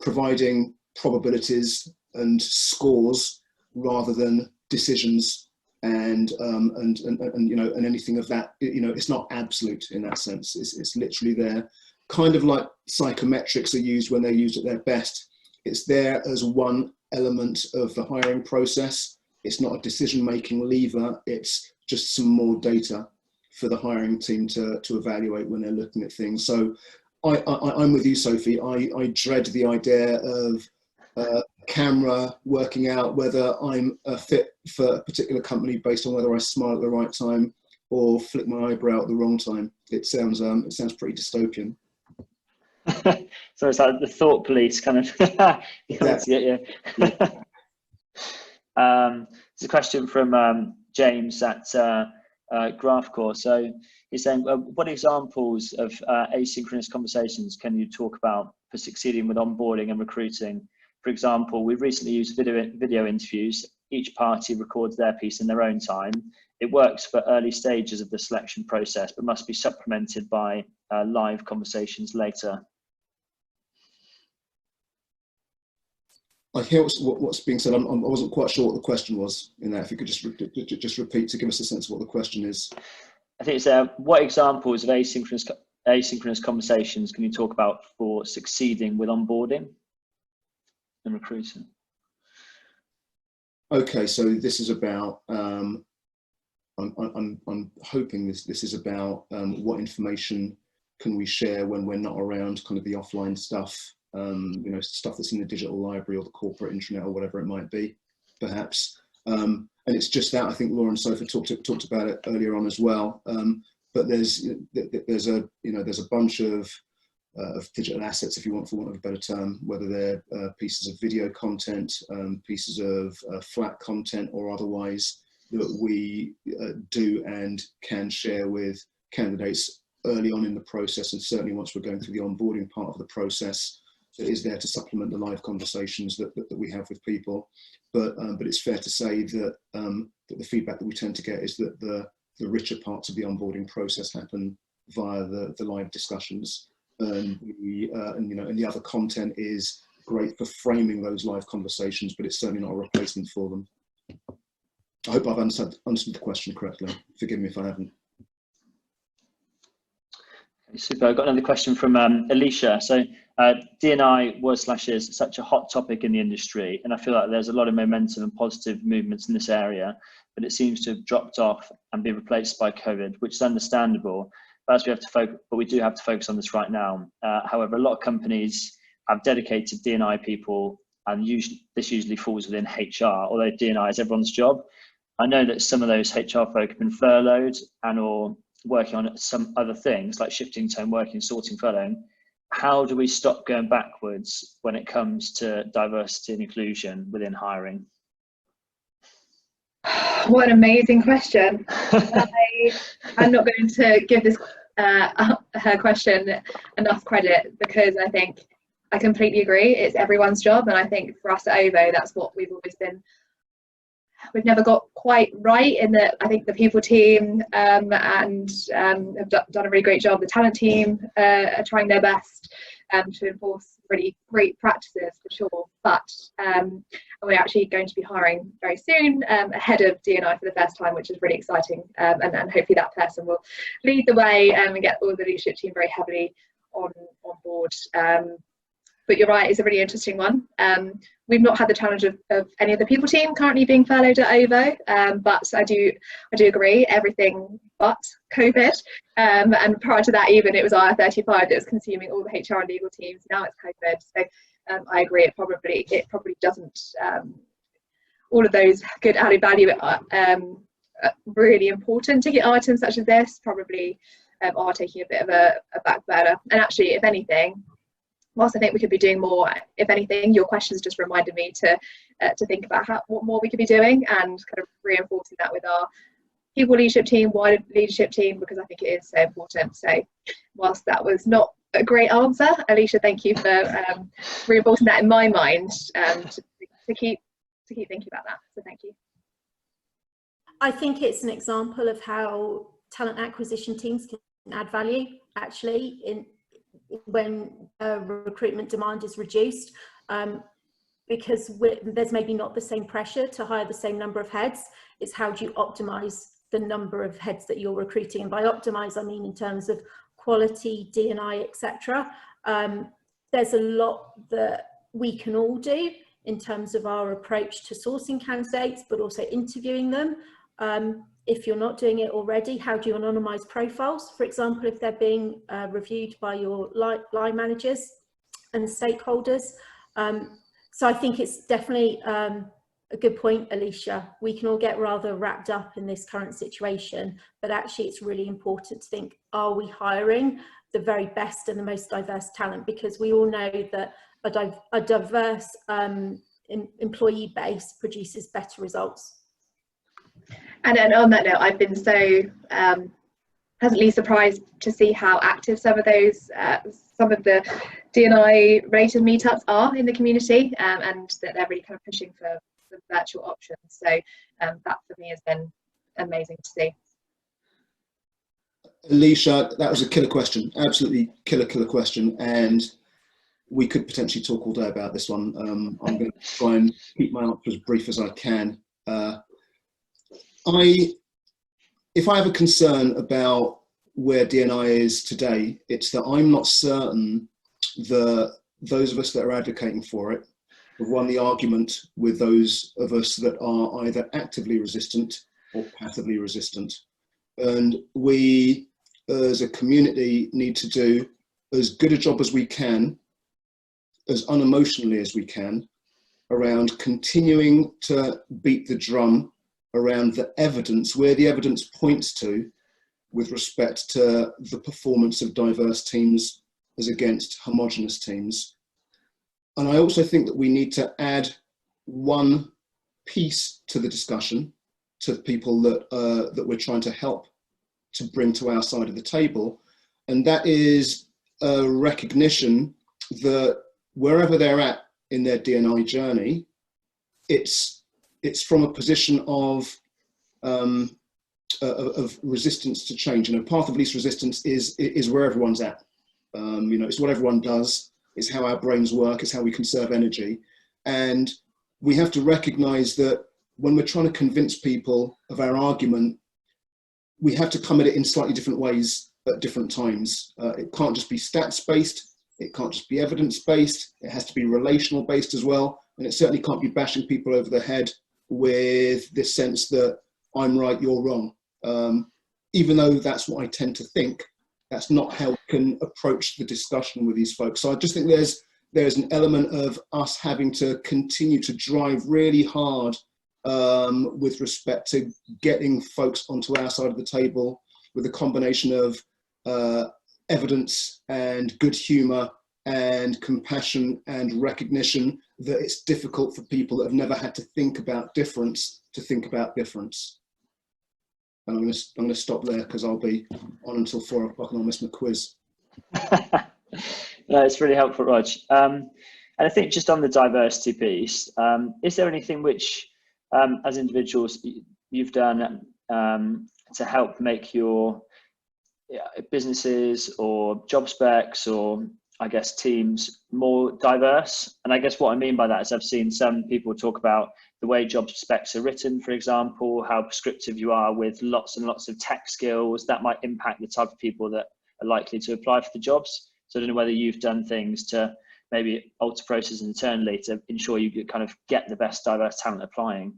providing probabilities and scores rather than decisions, and you know, and anything of that, you know, it's not absolute in that sense. It's literally there, kind of like psychometrics are used when they're used at their best. It's there as one element of the hiring process. It's not a decision-making lever. It's just some more data for the hiring team to evaluate when they're looking at things. So I'm with you, Sophie. I dread the idea of camera working out whether I'm a fit for a particular company based on whether I smile at the right time or flick my eyebrow at the wrong time. It sounds pretty dystopian. So it's like the thought police kind of. Yeah. It's a question from James at GraphCore. So he's saying, what examples of asynchronous conversations can you talk about for succeeding with onboarding and recruiting? For example, we've recently used video interviews. Each party records their piece in their own time. It works for early stages of the selection process, but must be supplemented by live conversations later. I hear what's being said. I wasn't quite sure what the question was in that. If you could just repeat to give us a sense of what the question is. I think it's what examples of asynchronous conversations can you talk about for succeeding with onboarding and recruiting? Okay, so this is about. I'm hoping this is about what information can we share when we're not around, kind of the offline stuff. You know, stuff that's in the digital library or the corporate intranet or whatever it might be, perhaps. And it's just that. I think Laura and Sophie talked about it earlier on as well. But there's a bunch of digital assets, if you want, for want of a better term, whether they're pieces of video content, pieces of flat content, or otherwise, that we do and can share with candidates early on in the process, and certainly once we're going through the onboarding part of the process. That is there to supplement the live conversations that we have with people, but it's fair to say that that the feedback that we tend to get is that the richer parts of the onboarding process happen via the live discussions, and the other content is great for framing those live conversations, but it's certainly not a replacement for them. I hope I've understood the question correctly. Forgive me if I haven't. Super. I've got another question from Alicia. So D&I was/is such a hot topic in the industry, and I feel like there's a lot of momentum and positive movements in this area, but it seems to have dropped off and be replaced by COVID, which is understandable. But we do have to focus on this right now. However, a lot of companies have dedicated D&I people, and this usually falls within HR, although D&I is everyone's job. I know that some of those HR folk have been furloughed and/or working on some other things like shifting to home working, sorting, furloughing. How do we stop going backwards when it comes to diversity and inclusion within hiring? What an amazing question. I'm not going to give this her question enough credit, because I think I completely agree. It's everyone's job, and I think for us at OVO, that's what we've always been. We've never got quite right in that. I think the people team and have done a really great job. The talent team are trying their best to enforce really great practices for sure. But we're actually going to be hiring very soon ahead of D&I for the first time, which is really exciting. And hopefully that person will lead the way and get all the leadership team very heavily on board. But you're right, it's a really interesting one. We've not had the challenge of any of the people team currently being furloughed at OVO, but I do agree, everything but COVID. And prior to that, even it was IR35 that was consuming all the HR and legal teams. Now it's COVID. So I agree, it probably doesn't. All of those good added value really important ticket items such as this probably are taking a bit of a back burner. And actually, if anything, whilst I think we could be doing more, if anything, your questions just reminded me to think about what more we could be doing, and kind of reinforcing that with our people leadership team, wider leadership team, because I think it is so important. So whilst that was not a great answer, Alicia, thank you for reinforcing that in my mind, to keep thinking about that. So thank you. I think it's an example of how talent acquisition teams can add value, actually, when recruitment demand is reduced, because there's maybe not the same pressure to hire the same number of heads. It's how do you optimize the number of heads that you're recruiting, and by optimize I mean in terms of quality, D&I, etc. There's a lot that we can all do in terms of our approach to sourcing candidates, but also interviewing them. If you're not doing it already, how do you anonymize profiles, for example, if they're being reviewed by your line managers and stakeholders? So I think it's definitely a good point, Alicia. We can all get rather wrapped up in this current situation, but actually it's really important to think, are we hiring the very best and the most diverse talent? Because we all know that a diverse employee base produces better results. And on that note, I've been so pleasantly surprised to see how active some of the D&I related meetups are in the community, and that they're really kind of pushing for virtual options. So that for me has been amazing to see. Alicia, that was a killer question, absolutely killer question, and we could potentially talk all day about this one. I'm going to try and keep my answer as brief as I can. If I have a concern about where D&I is today, it's that I'm not certain that those of us that are advocating for it have won the argument with those of us that are either actively resistant or passively resistant. And we, as a community, need to do as good a job as we can, as unemotionally as we can, around continuing to beat the drum around the evidence, where the evidence points to with respect to the performance of diverse teams as against homogenous teams. And I also think that we need to add one piece to the discussion, to people that we're trying to help to bring to our side of the table, and that is a recognition that wherever they're at in their D&I journey, it's from a position of resistance to change. You know, path of least resistance is where everyone's at. You know, it's what everyone does. It's how our brains work. It's how we conserve energy. And we have to recognize that when we're trying to convince people of our argument, we have to come at it in slightly different ways at different times. It can't just be stats-based. It can't just be evidence-based. It has to be relational-based as well. And it certainly can't be bashing people over the head with this sense that I'm right, you're wrong. Even though that's what I tend to think, that's not how we can approach the discussion with these folks. So I just think there's an element of us having to continue to drive really hard with respect to getting folks onto our side of the table with a combination of evidence and good humour and compassion and recognition that it's difficult for people that have never had to think about difference to think about difference. And I'm going to stop there because I'll be on until 4 o'clock and I'll miss my quiz. No, it's really helpful, Rog. And I think just on the diversity piece, is there anything which, as individuals, you've done to help make your businesses or job specs or, I guess, teams more diverse? And I guess what I mean by that is I've seen some people talk about the way job specs are written, for example, how prescriptive you are with lots and lots of tech skills that might impact the type of people that are likely to apply for the jobs. So I don't know whether you've done things to maybe alter processes internally to ensure you kind of get the best diverse talent applying.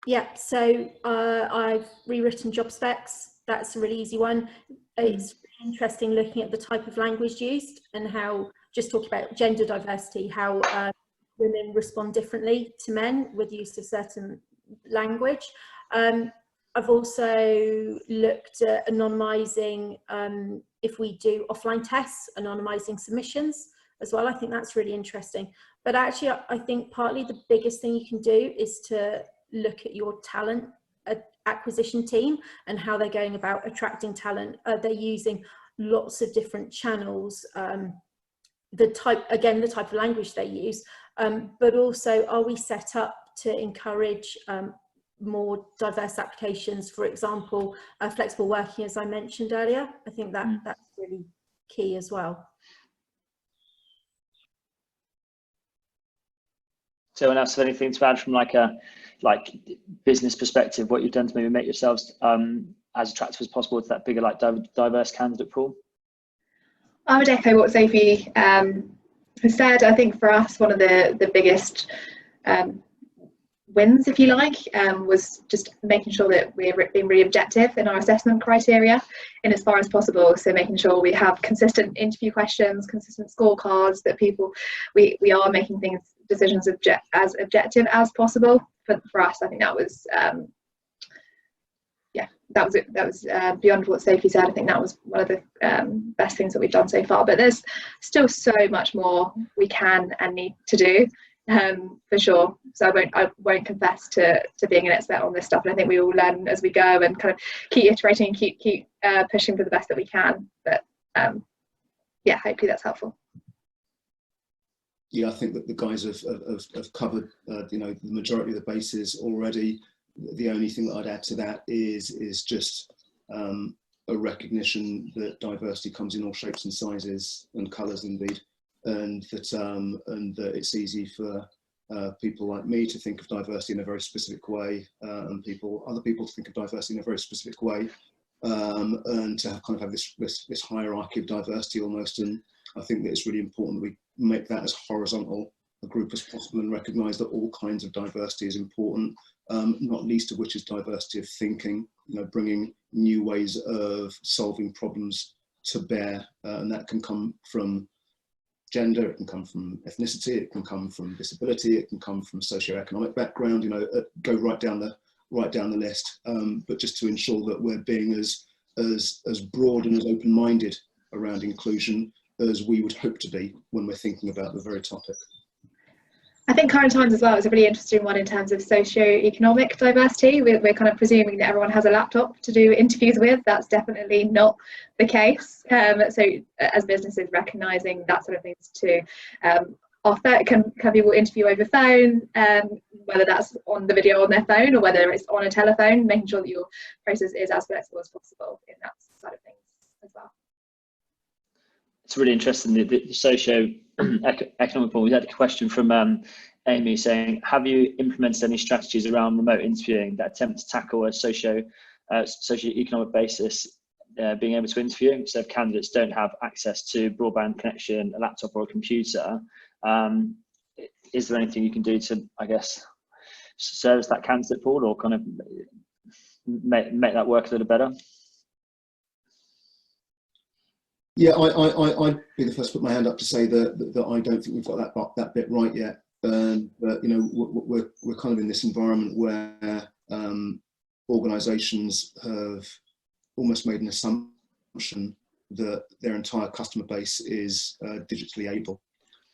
Yeah, so I've rewritten job specs. That's a really easy one. It's really interesting looking at the type of language used and how, just talking about gender diversity, how women respond differently to men with use of certain language. I've also looked at anonymising, if we do offline tests, anonymising submissions as well. I think that's really interesting. But actually, I think partly the biggest thing you can do is to look at your talent acquisition team and how they're going about attracting talent. They're using lots of different channels, the type of language they use, but also, are we set up to encourage more diverse applications? For example, flexible working, as I mentioned earlier. I think that's really key as well. So anyone else have anything to add from like a business perspective, what you've done to maybe make yourselves as attractive as possible to that bigger diverse candidate pool? I would echo what Sophie has said. I think for us, one of the biggest wins, if you like, was just making sure that we're being really objective in our assessment criteria in as far as possible. So making sure we have consistent interview questions, consistent scorecards, that we are making decisions as objective as possible. For us, I think that was that was beyond what Sophie said. I think that was one of the best things that we've done so far, but there's still so much more we can and need to do, for sure. So I won't confess to being an expert on this stuff, and I think we all learn as we go and kind of keep iterating, keep pushing for the best that we can. But yeah, hopefully that's helpful. Yeah, I think that the guys have covered the majority of the bases already. The only thing that I'd add to that is just a recognition that diversity comes in all shapes and sizes and colours indeed, and that it's easy for people like me to think of diversity in a very specific way, and other people to think of diversity in a very specific way, and to have this hierarchy of diversity almost. And I think that it's really important that we make that as horizontal a group as possible and recognise that all kinds of diversity is important, not least of which is diversity of thinking, bringing new ways of solving problems to bear, and that can come from gender, it can come from ethnicity, it can come from disability, it can come from socioeconomic background, go right down the list, but just to ensure that we're being as broad and as open-minded around inclusion as we would hope to be when we're thinking about the very topic. I think current times as well is a really interesting one in terms of socio-economic diversity. We're kind of presuming that everyone has a laptop to do interviews with. That's definitely not the case. So as businesses recognising that sort of things too. Offer can people interview over phone, whether that's on the video on their phone or whether it's on a telephone, making sure that your process is as flexible as possible in that side of things as well. It's really interesting, the socio-economic point. We had a question from Amy saying, have you implemented any strategies around remote interviewing that attempt to tackle a socio-economic basis, being able to interview? So if candidates don't have access to broadband connection, a laptop or a computer, is there anything you can do to, I guess, service that candidate pool or kind of make that work a little better? Yeah, I'd be the first to put my hand up to say that I don't think we've got that bit right yet. But we're kind of in this environment where organisations have almost made an assumption that their entire customer base is digitally able.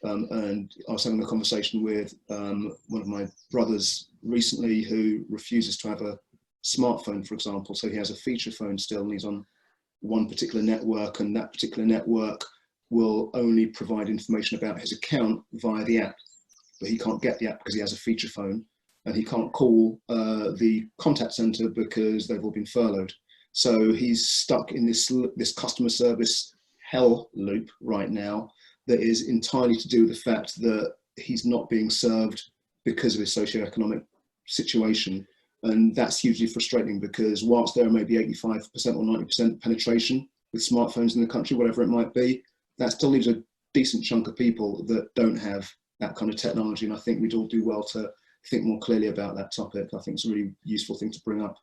And I was having a conversation with one of my brothers recently who refuses to have a smartphone, for example. So he has a feature phone still, and he's on one particular network, and that particular network will only provide information about his account via the app, but he can't get the app because he has a feature phone, and he can't call the contact center because they've all been furloughed. So he's stuck in this customer service hell loop right now that is entirely to do with the fact that he's not being served because of his socioeconomic situation. And that's hugely frustrating because whilst there may be 85% or 90% penetration with smartphones in the country, whatever it might be, that still leaves a decent chunk of people that don't have that kind of technology. And I think we'd all do well to think more clearly about that topic. I think it's a really useful thing to bring up.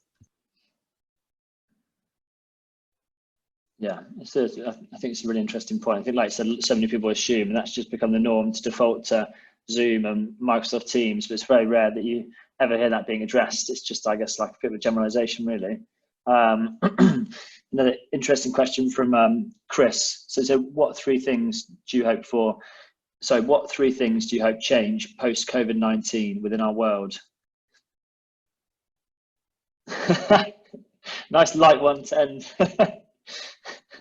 Yeah, I think it's a really interesting point. I think, like I said, so many people assume, and that's just become the norm, to default to Zoom and Microsoft Teams, but it's very rare that you ever hear that being addressed. It's just, I guess, like a bit of a generalisation, really. Another interesting question from Chris. So what three things do you hope for? So what three things do you hope change post COVID-19 within our world? Nice light one to end.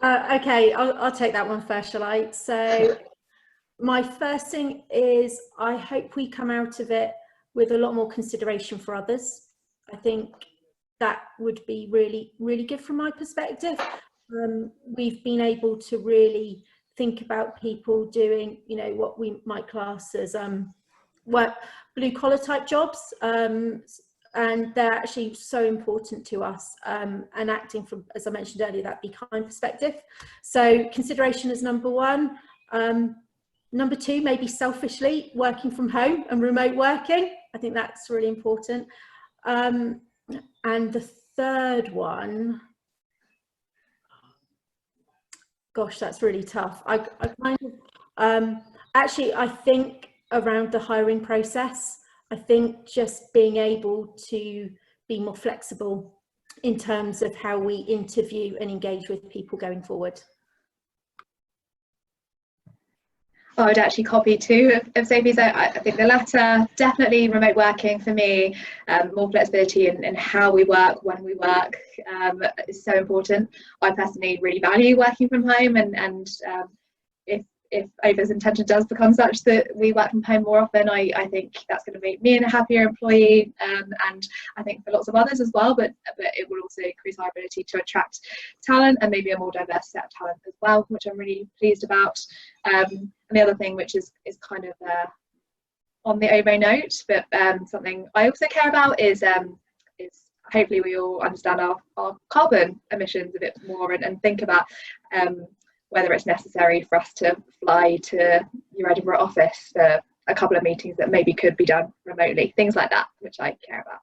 Okay, I'll take that one first, shall I? So my first thing is I hope we come out of it with a lot more consideration for others. I think that would be really, really good from my perspective. We've been able to really think about people doing, you know, what we might class as blue collar type jobs, and they're actually so important to us, and acting from, as I mentioned earlier, that be kind perspective. So consideration is number one. Number two, maybe selfishly, working from home and remote working. I think that's really important. And the third one, gosh, that's really tough. I kind of, actually, I think around the hiring process, I think just being able to be more flexible in terms of how we interview and engage with people going forward. I would actually copy two of Sophie's. I think the latter, definitely remote working for me, more flexibility in how we work, when we work, is so important. I personally really value working from home, and if Ava's intention does become such that we work from home more often, I think that's going to make me a happier employee, and I think for lots of others as well, but it will also increase our ability to attract talent, and maybe a more diverse set of talent as well, which I'm really pleased about. And the other thing, which is kind of on the Ovo note, but something I also care about is hopefully we all understand our carbon emissions a bit more, and think about whether it's necessary for us to fly to your Edinburgh office for a couple of meetings that maybe could be done remotely, things like that, which I care about.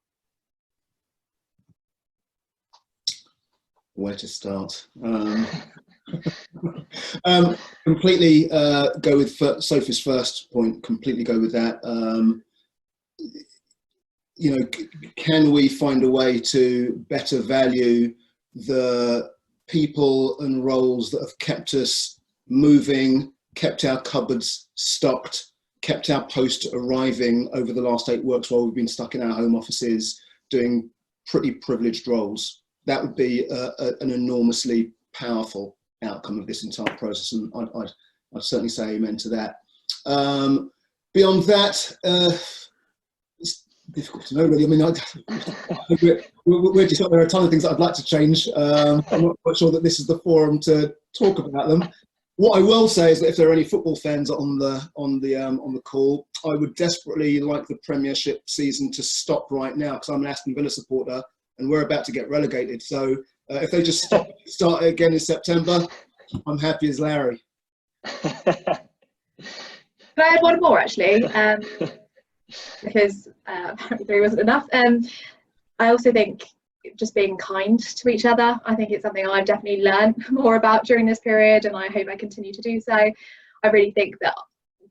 Where to start? Completely go with Sophie's first point, completely go with that. You know, can we find a way to better value the people and roles that have kept us moving, kept our cupboards stocked, kept our post arriving over the last 8 weeks while we've been stuck in our home offices doing pretty privileged roles? That would be an enormously powerful outcome of this entire process, and I'd certainly say amen to that. Beyond that, it's difficult to know, really. I mean, we're just, there are a ton of things that I'd like to change. I'm not quite sure that this is the forum to talk about them. What I will say is that if there are any football fans on the call, I would desperately like the Premiership season to stop right now, because I'm an Aston Villa supporter and we're about to get relegated. So if they just start again in September, I'm happy as Larry. Can I add one more, actually? Because apparently 3 wasn't enough. I also think just being kind to each other, I think it's something I've definitely learned more about during this period, and I hope I continue to do so. I really think that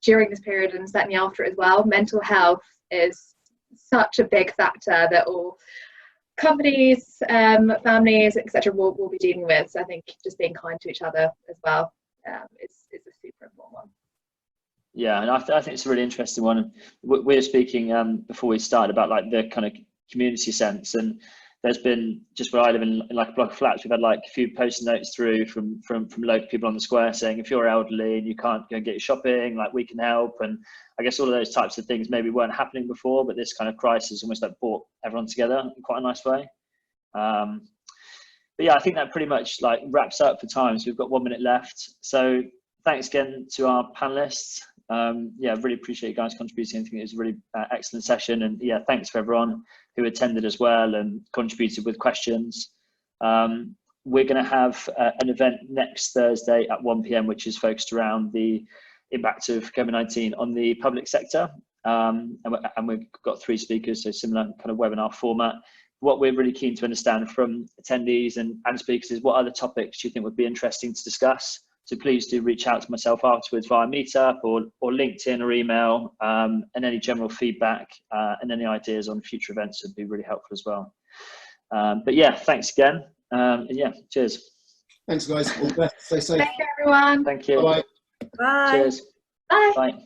during this period, and certainly after it as well, mental health is such a big factor that all companies, families, etc. will be dealing with. So I think just being kind to each other as well is a super important one. Yeah, and I think it's a really interesting one. We were speaking before we started about like the kind of community sense, and there's been, just where I live in like a block of flats, we've had like a few post notes through from local people on the square saying, if you're elderly and you can't go and get your shopping, like we can help. And I guess all of those types of things maybe weren't happening before, but this kind of crisis almost like brought everyone together in quite a nice way. But yeah, I think that pretty much like wraps up for time. So we've got 1 minute left. So thanks again to our panelists. Yeah, really appreciate you guys contributing. I think it was a really excellent session, and yeah, thanks for everyone who attended as well and contributed with questions. We're going to have an event next Thursday at 1 p.m, which is focused around the impact of COVID-19 on the public sector, and we've got 3 speakers, so similar kind of webinar format. What we're really keen to understand from attendees and speakers is what other topics do you think would be interesting to discuss? So please do reach out to myself afterwards via Meetup or LinkedIn or email, and any general feedback and any ideas on future events would be really helpful as well. But yeah, thanks again. And yeah, cheers. Thanks, guys. All the best. Stay safe. Thank you, everyone. Thank you. Bye. Bye. Cheers. Bye. Bye.